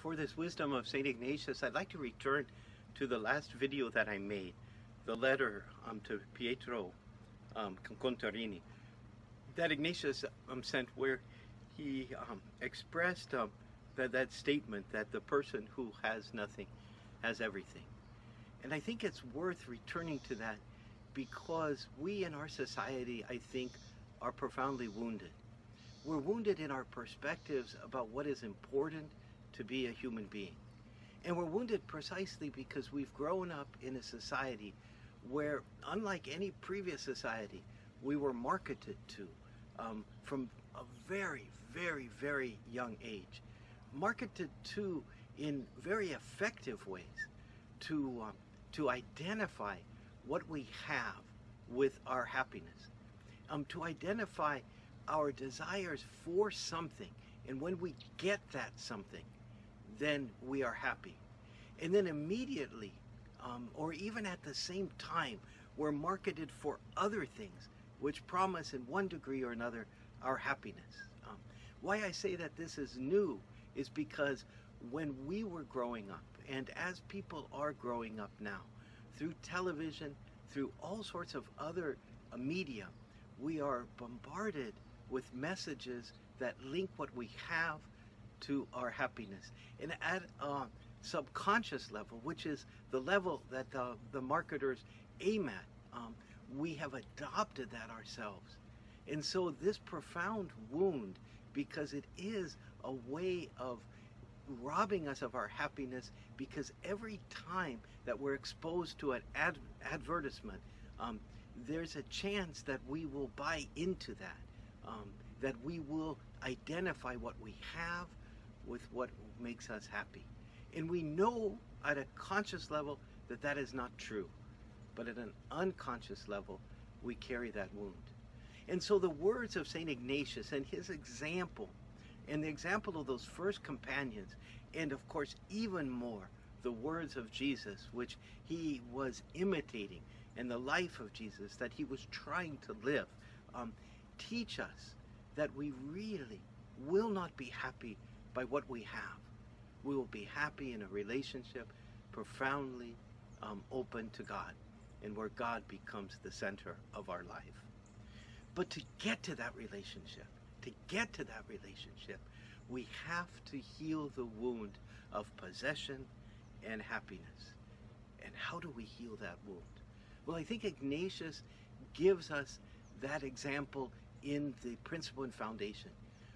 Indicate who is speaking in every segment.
Speaker 1: for this wisdom of St. Ignatius, I'd like to return to the last video that I made, the letter to Pietro Contarini, that Ignatius sent, where he expressed that statement that the person who has nothing has everything. And I think it's worth returning to that because we in our society, I think, are profoundly wounded. We're wounded in our perspectives about what is important to be a human being. And we're wounded precisely because we've grown up in a society where, unlike any previous society, we were marketed to from a very, very, very young age. Marketed to in very effective ways to identify what we have with our happiness, to identify our desires for something, and when we get that something, then we are happy. And then immediately, or even at the same time, we're marketed for other things which promise in one degree or another our happiness. Why I say that this is new is because when we were growing up, and as people are growing up now, through television, through all sorts of other media, we are bombarded with messages that link what we have to our happiness. And at a subconscious level, which is the level that the marketers aim at, we have adopted that ourselves. And so this profound wound, because it is a way of robbing us of our happiness, because every time that we're exposed to an advertisement, there's a chance that we will buy into that, that we will identify what we have with what makes us happy. And we know at a conscious level that that is not true, but at an unconscious level, we carry that wound. And so the words of St. Ignatius and his example, and the example of those first companions, and of course even more, the words of Jesus, which he was imitating, and the life of Jesus that he was trying to live, teach us that we really will not be happy by what we have. We will be happy in a relationship profoundly open to God, and where God becomes the center of our life. But to get to that relationship, we have to heal the wound of possession and happiness. And how do we heal that wound? Well, I think Ignatius gives us that example in the Principle and Foundation,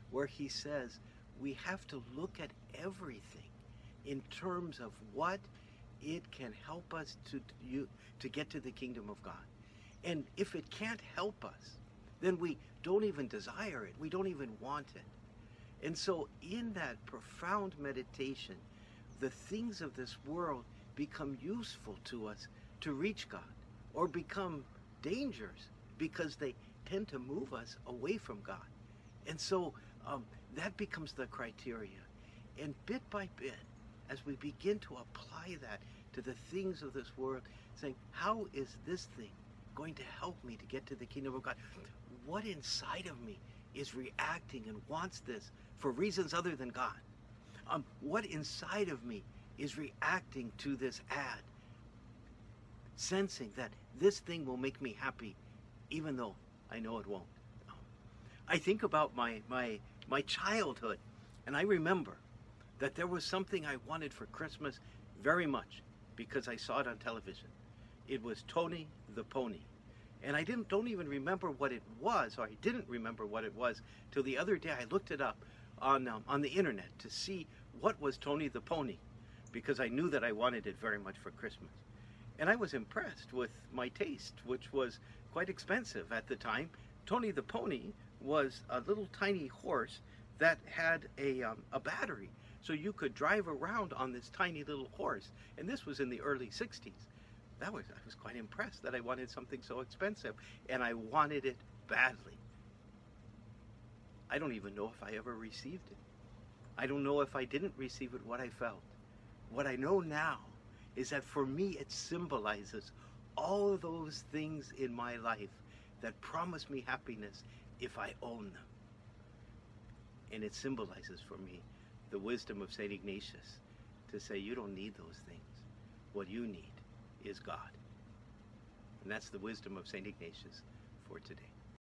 Speaker 1: where he says we have to look at everything in terms of what it can help us to get to the kingdom of God. And if it can't help us, then we don't even desire it. We don't even want it. And so in that profound meditation, the things of this world become useful to us to reach God, or become dangerous because they tend to move us away from God. And so that becomes the criteria. And bit by bit, as we begin to apply that to the things of this world, saying, how is this thing going to help me to get to the kingdom of God? What inside of me is reacting and wants this for reasons other than God? What inside of me is reacting to this ad, sensing that this thing will make me happy, even though I know it won't? I think about my childhood, and I remember that there was something I wanted for Christmas very much because I saw it on television. It was Tony the Pony. And I don't even remember what it was, or I didn't remember what it was till the other day. I looked it up on the internet to see what was Tony the Pony, because I knew that I wanted it very much for Christmas. And I was impressed with my taste, which was quite expensive at the time. Tony the Pony was a little tiny horse that had a battery, so you could drive around on this tiny little horse. And this was in the early 60s. I was quite impressed that I wanted something so expensive, and I wanted it badly. I don't even know if I ever received it. I don't know if I didn't receive it, what I felt. What I know now is that for me it symbolizes all of those things in my life that promise me happiness if I own them. And it symbolizes for me the wisdom of St. Ignatius to say you don't need those things. What you need is God. And that's the wisdom of St. Ignatius for today.